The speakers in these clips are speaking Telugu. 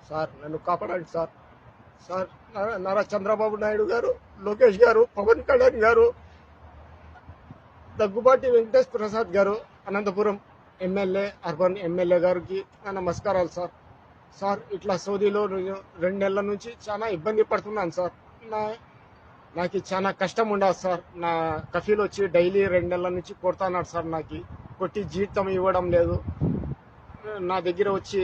సార్ నన్ను కాపాడండి సార్. సార్ నారా చంద్రబాబు నాయుడు గారు, లోకేష్ గారు, పవన్ కళ్యాణ్ గారు, దగ్గుబాటి వెంకటేష్ ప్రసాద్ గారు, అనంతపురం ఎమ్మెల్యే, అర్బన్ ఎమ్మెల్యే గారికి నా నమస్కారాలు సార్. సార్ ఇట్లా సౌదీలో 2 నెలల నుంచి చాలా ఇబ్బంది పడుతున్నాను సార్. నాకు చాలా కష్టం ఉండదు సార్. నా కఫీల్ వచ్చి డైలీ 2 నెలల నుంచి కొడుతున్నాడు సార్. నాకు కొట్టి జీతం ఇవ్వడం లేదు. నా దగ్గర వచ్చి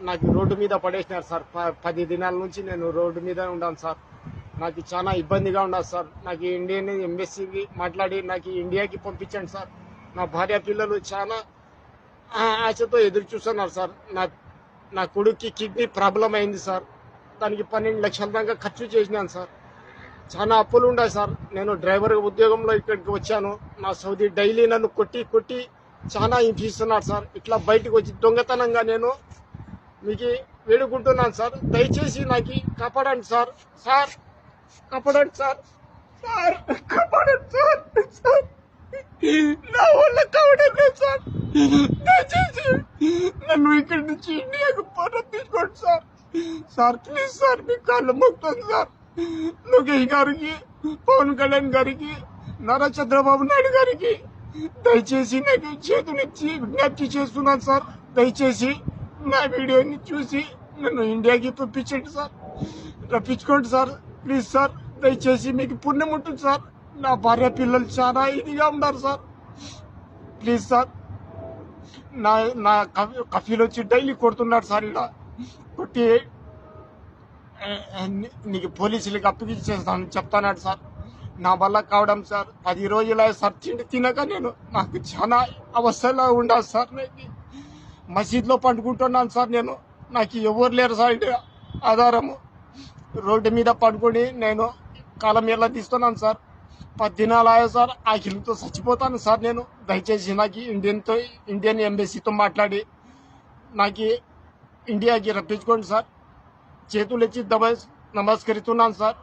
నాకు రోడ్డు మీద పడేసినారు సార్. 10 దినాల నుంచి నేను రోడ్డు మీద ఉన్నాను సార్. నాకు చాలా ఇబ్బందిగా ఉండదు సార్. నాకు ఇండియన్ ఎంబసీకి మాట్లాడి నాకు ఇండియాకి పంపించండి సార్. నా భార్య పిల్లలు చాలా ఆశతో ఎదురు చూస్తున్నారు సార్. నా కొడుక్కి కిడ్నీ ప్రాబ్లం అయింది సార్. దానికి 12 లక్షల దాకా ఖర్చు చేసినాను సార్. చాలా అప్పులు ఉన్నాయి సార్. నేను డ్రైవర్ ఉద్యోగంలో ఇక్కడికి వచ్చాను. నా సౌదీ డైలీ నన్ను కొట్టి చాలా హింసిస్తున్నారు సార్. ఇట్లా బయటకు వచ్చి దొంగతనంగా నేను మీకు వేడుకుంటున్నాను సార్. దయచేసి నాకు కాపాడండి సార్. సార్ కాపాడండి సార్. సార్ కాపాడండి సార్. సార్ నా వల్ల కావడం లేదు సార్. దయచేసి నన్ను ఇక్కడి నుంచి ఇండియాకు రప్పించుకోండి సార్. సార్ ప్లీజ్ సార్, మీ కాళ్ళు మొక్కుతుంది సార్. లోకేష్ గారికి, పవన్ కళ్యాణ్ గారికి, నారా చంద్రబాబు నాయుడు గారికి దయచేసి నాకు చేతునిచ్చి విజ్ఞప్తి చేస్తున్నాను సార్. దయచేసి నా వీడియోని చూసి నన్ను ఇండియాకి పంపించండి సార్. రప్పించుకోండి సార్. ప్లీజ్ సార్, దయచేసి మీకు పుణ్యం ఉంటుంది సార్. నా భార్య పిల్లలు చాలా ఇదిగా ఉన్నారు సార్. ప్లీజ్ సార్, నా కఫీలు వచ్చి డైలీ కొడుతున్నాడు సార్. ఇలా కొట్టి నీకు పోలీసులకి అప్పగించేస్తాను చెప్తానాడు సార్. నా వల్ల కావడం సార్. 10 రోజుల సార్ తినక నాకు చాలా అవస్థలో ఉండాలి సార్. నాకు మసీద్లో పండుకుంటున్నాను సార్. నాకు ఎవరు లేరు సార్. ఆధారము రోడ్డు మీద పడుకొని నేను కాలం ఎలా తీస్తున్నాను సార్. 10 దినాలు ఆయా సార్. ఆకిలితో చచ్చిపోతాను సార్. దయచేసి నాకు ఇండియన్ ఎంబసీతో మాట్లాడి నాకు ఇండియాకి రప్పించుకోండి సార్. చేతులు ఇచ్చి నమస్కరిస్తున్నాను సార్.